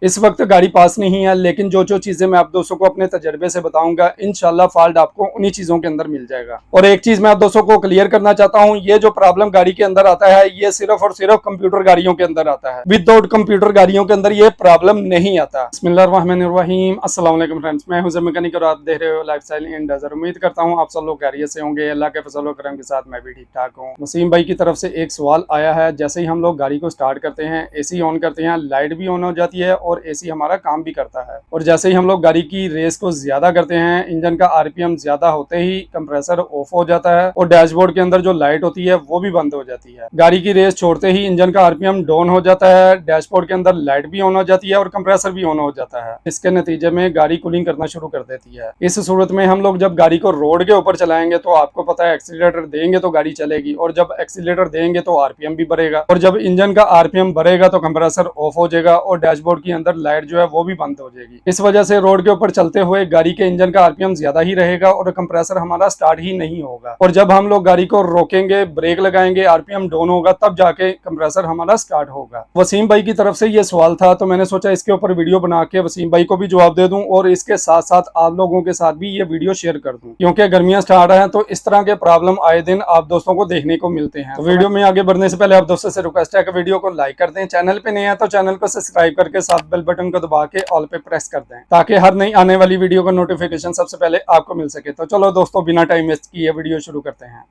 इस वक्त गाड़ी पास नहीं है, लेकिन जो जो चीजें मैं आप दोस्तों को अपने तजर्बे से बताऊंगा, इंशाल्लाह फॉल्ट आपको उन्हीं चीजों के अंदर मिल जाएगा। और एक चीज मैं आप दोस्तों को क्लियर करना चाहता हूं, ये जो प्रॉब्लम गाड़ी के अंदर आता है, ये सिर्फ और सिर्फ कंप्यूटर गाड़ियों के अंदर आता है। विदाउट कंप्यूटर गाड़ियों के अंदर ये प्रॉब्लम नहीं आता। बिस्मिल्लाहिर्रहमानिर्रहीम, अस्सलाम वालेकुम फ्रेंड्स, मैं हूं मैकेनिक और आप देख रहे हो लाइफस्टाइल इन डेजर्ट। उम्मीद करता हूं आप सब लोग खैरियत से होंगे। अल्लाह के फजल व करम के साथ मैं भी ठीक ठाक हूं। वसीम भाई की तरफ से एक सवाल आया है, जैसे ही हम लोग गाड़ी को स्टार्ट करते हैं, एसी ऑन करते हैं, लाइट भी ऑन हो जाती है और एसी हमारा काम भी करता है, और जैसे ही हम लोग गाड़ी की रेस को ज्यादा करते हैं, इंजन का आरपीएम ज्यादा होते ही कंप्रेसर ऑफ हो जाता है और डैशबोर्ड के अंदर जो लाइट होती है वो भी बंद हो जाती है। गाड़ी की रेस छोड़ते ही इंजन का आरपीएम डाउन हो जाता है, डैशबोर्ड के अंदर लाइट भी ऑन हो जाती है और कंप्रेसर भी ऑन हो जाता है। इसके नतीजे में गाड़ी कूलिंग करना शुरू कर देती है। इस सूरत में हम लोग जब गाड़ी को रोड के ऊपर चलाएंगे तो आपको पता है एक्सीलरेटर देंगे तो गाड़ी चलेगी, और जब एक्सीलरेटर देंगे तो आरपीएम भी बढ़ेगा, और जब इंजन का आरपीएम बढ़ेगा तो कंप्रेसर ऑफ हो जाएगा और डैशबोर्ड के अंदर लाइट जो है वो भी बंद हो जाएगी। इस वजह से रोड के ऊपर चलते हुए गाड़ी के इंजन का आरपीएम ज्यादा ही रहेगा और कंप्रेसर हमारा स्टार्ट ही नहीं होगा, और जब हम लोग गाड़ी को रोकेंगे, ब्रेक लगाएंगे, आरपीएम डाउन होगा, तब जाके कंप्रेसर हमारा स्टार्ट होगा। वसीम भाई की तरफ से ये सवाल था, तो मैंने सोचा इसके ऊपर वीडियो बना के वसीम भाई को भी जवाब दे दूं और इसके साथ साथ आप लोगों के साथ भी ये वीडियो शेयर कर दूं, क्योंकि गर्मियां स्टार्ट है तो इस तरह के प्रॉब्लम आए दिन आप दोस्तों को देखने को मिलते हैं। तो वीडियो में आगे बढ़ने से पहले आप दोस्तों से रिक्वेस्ट है कि वीडियो को लाइक कर दें, चैनल पे नए हैं तो चैनल को सब्सक्राइब करके साथ बेल बटन को दबा के ऑल पे प्रेस कर दें, ताकि हर नई आने वाली वीडियो का नोटिफिकेशन सबसे पहले आपको मिल सके। तो चलो दोस्तों, बिना टाइम वेस्ट किए वीडियो शुरू करते हैं।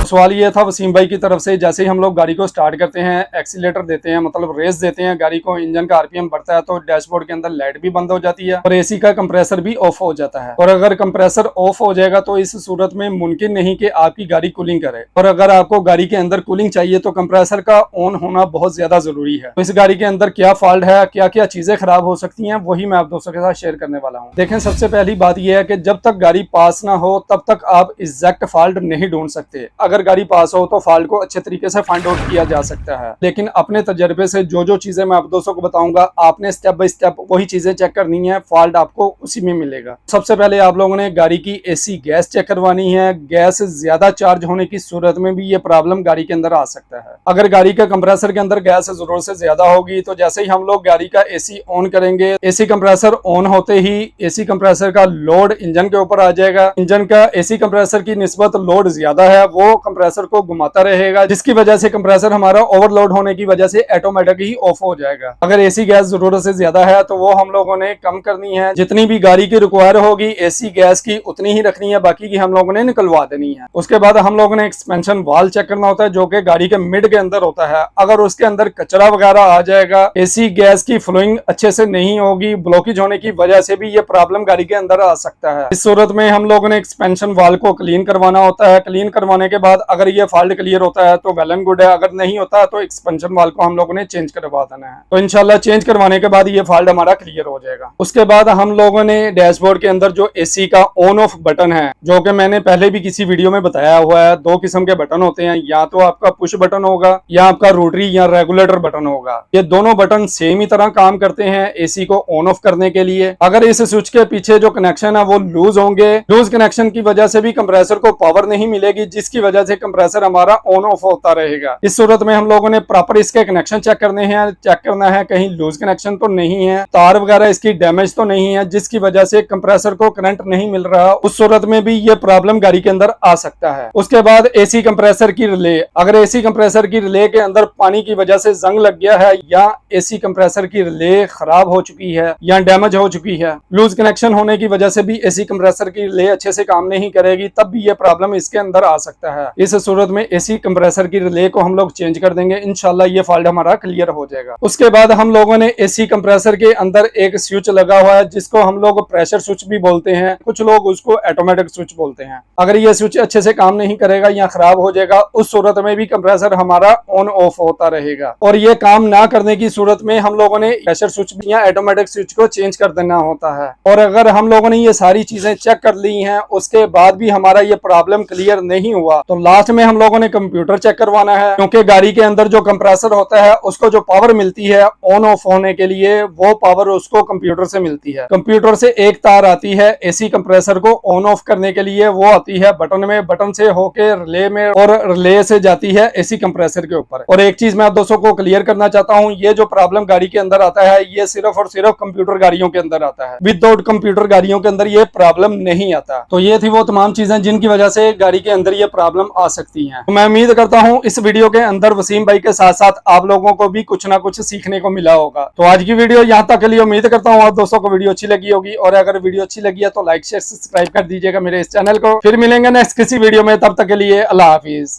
सवाल ये था वसीम भाई की तरफ से, जैसे ही हम लोग गाड़ी को स्टार्ट करते हैं, एक्सीलेटर देते हैं, मतलब रेस देते हैं गाड़ी को, इंजन का आरपीएम बढ़ता है तो डैशबोर्ड के अंदर लाइट भी बंद हो जाती है और एसी का कंप्रेसर भी ऑफ हो जाता है। और अगर कंप्रेसर ऑफ हो जाएगा तो इस सूरत में मुमकिन नहीं कि आपकी गाड़ी कूलिंग करे, और अगर आपको गाड़ी के अंदर कूलिंग चाहिए तो कंप्रेसर का ऑन होना बहुत ज्यादा जरूरी है। तो इस गाड़ी के अंदर क्या फॉल्ट है, क्या क्या चीजें खराब हो सकती है, वही मैं आप दोस्तों के साथ शेयर करने वाला हूँ। देखें, सबसे पहली बात यह है कि जब तक गाड़ी पास ना हो तब तक आप एग्जैक्ट फॉल्ट नहीं ढूंढ सकते। अगर गाड़ी पास हो तो फॉल्ट को अच्छे तरीके से फाइंड आउट किया जा सकता है, लेकिन अपने तजर्बे से जो जो चीजें मैं आप दोस्तों को बताऊंगा, आपने स्टेप बाय स्टेप वही चीजें चेक करनी है, फॉल्ट आपको उसी में मिलेगा। सबसे पहले आप लोगों ने गाड़ी की एसी गैस चेक करवानी है। गैस ज्यादा चार्ज होने की सूरत में भी ये प्रॉब्लम गाड़ी के अंदर आ सकता है। अगर गाड़ी का कंप्रेसर के अंदर गैस जरूरत से ज्यादा होगी तो जैसे ही हम लोग गाड़ी का एसी ऑन करेंगे, एसी कंप्रेसर ऑन होते ही एसी कंप्रेसर का लोड इंजन के ऊपर आ जाएगा। इंजन का एसी कंप्रेसर की निस्बत लोड ज्यादा है, वो कंप्रेसर को घुमाता रहेगा, जिसकी वजह से कंप्रेसर हमारा ओवरलोड होने की वजह से ऑटोमेटिक ही ऑफ हो जाएगा। अगर एसी गैस जरूरत से ज्यादा है तो वो हम लोगों ने कम करनी है। जितनी भी गाड़ी की रिक्वायर होगी एसी गैस की उतनी ही रखनी है, बाकी की हम लोगों ने निकलवा देनी है। उसके बाद हम लोगों ने एक्सपेंशन वाल्व चेक करना होता है, जो कि गाड़ी के मिड के अंदर होता है। अगर उसके अंदर कचरा वगैरह आ जाएगा, एसी गैस की फ्लोइंग अच्छे से नहीं होगी, ब्लॉकेज होने की वजह से भी ये प्रॉब्लम गाड़ी के अंदर आ सकता है। इस सूरत में हम लोगों ने एक्सपेंशन वाल्व को क्लीन करवाना होता है। क्लीन करवाने के बाद अगर ये फॉल्ट क्लियर होता है तो वेल एंड गुड है, अगर नहीं होता तो एक्सपेंशन वाल्व को हम लोगों ने चेंज करवा देना है। तो इंशाल्लाह चेंज करवाने के बाद ये फॉल्ट हमारा क्लियर हो जाएगा। उसके बाद हम लोगों ने डैशबोर्ड के अंदर जो एसी का ऑन ऑफ बटन है, जो कि मैंने पहले भी किसी वीडियो में बताया हुआ है, दो किस्म के बटन होते हैं, या तो आपका पुश बटन होगा या आपका रोटरी या रेगुलेटर बटन होगा। ये दोनों बटन सेम ही तरह काम करते हैं एसी को ऑन ऑफ करने के लिए। अगर इस स्विच के पीछे जो कनेक्शन है वो लूज होंगे, लूज कनेक्शन की वजह से भी कंप्रेसर को पावर नहीं मिलेगी, जिसकी वजह से कंप्रेसर हमारा ऑन ऑफ होता रहेगा। इस सूरत में हम लोगों ने प्रॉपर इसके कनेक्शन चेक करने हैं, चेक करना है कहीं लूज कनेक्शन तो नहीं है, तार वगैरह इसकी डैमेज तो नहीं है, जिसकी वजह से कंप्रेसर को करंट नहीं मिल रहा। उस सूरत में भी ये प्रॉब्लम गाड़ी के अंदर आ सकता है। उसके बाद एसी कंप्रेसर की रिले, अगर एसी कंप्रेसर की रिले के अंदर पानी की वजह से जंग लग गया है, या एसी कंप्रेसर की रिले खराब हो चुकी है या डैमेज हो चुकी है, लूज कनेक्शन होने की वजह से भी एसी कंप्रेसर की रिले अच्छे से काम नहीं करेगी, तब भी ये प्रॉब्लम इसके अंदर आ सकता है। इस सूरत में एसी कंप्रेसर की रिले को हम लोग चेंज कर देंगे, इंशाल्लाह ये फॉल्ट हमारा क्लियर हो जाएगा। उसके बाद हम लोगों ने एसी कंप्रेसर के अंदर एक स्विच लगा हुआ है, जिसको हम लोग प्रेशर स्विच भी बोलते हैं, कुछ लोग उसको ऑटोमेटिक स्विच बोलते हैं। अगर ये स्विच अच्छे से काम नहीं करेगा या खराब हो जाएगा, उस सूरत में भी कंप्रेसर हमारा ऑन ऑफ होता रहेगा। और ये काम ना करने की सूरत में हम लोगों ने प्रेशर स्विच या ऑटोमेटिक स्विच को चेंज कर देना होता है। और अगर हम लोगों ने ये सारी चीजें चेक कर ली हैं, उसके बाद भी हमारा ये प्रॉब्लम क्लियर नहीं हुआ, तो लास्ट में हम लोगों ने कंप्यूटर चेक करवाना है, क्योंकि गाड़ी के अंदर जो कंप्रेसर होता है उसको जो पावर मिलती है ऑन ऑफ होने के लिए, वो पावर उसको कंप्यूटर से मिलती है। कंप्यूटर से एक तार आती है एसी कंप्रेसर को ऑन ऑफ करने के लिए, वो आती है बटन में, बटन से होके रिले में और रिले से जाती है एसी कंप्रेसर के ऊपर। और एक चीज मैं आप दोस्तों को क्लियर करना चाहता हूं, ये जो प्रॉब्लम गाड़ी के अंदर आता है ये सिर्फ और सिर्फ कंप्यूटर गाड़ियों के अंदर आता है, विदाउट कंप्यूटर गाड़ियों के अंदर ये प्रॉब्लम नहीं आता। तो ये थी वो तमाम चीजें जिनकी वजह से गाड़ी के अंदर ये प्रॉब्लम आ सकती है। तो मैं उम्मीद करता हूं इस वीडियो के अंदर वसीम भाई के साथ साथ आप लोगों को भी कुछ ना कुछ सीखने को मिला होगा। तो आज की वीडियो यहां तक के लिए, उम्मीद करता हूं आप दोस्तों को वीडियो अच्छी लगी होगी, और अगर वीडियो अच्छी लगी है तो लाइक शेयर सब्सक्राइब कर दीजिएगा मेरे इस चैनल को। फिर मिलेंगे नेक्स्ट किसी वीडियो में, तब तक के लिए अल्लाह हाफिज।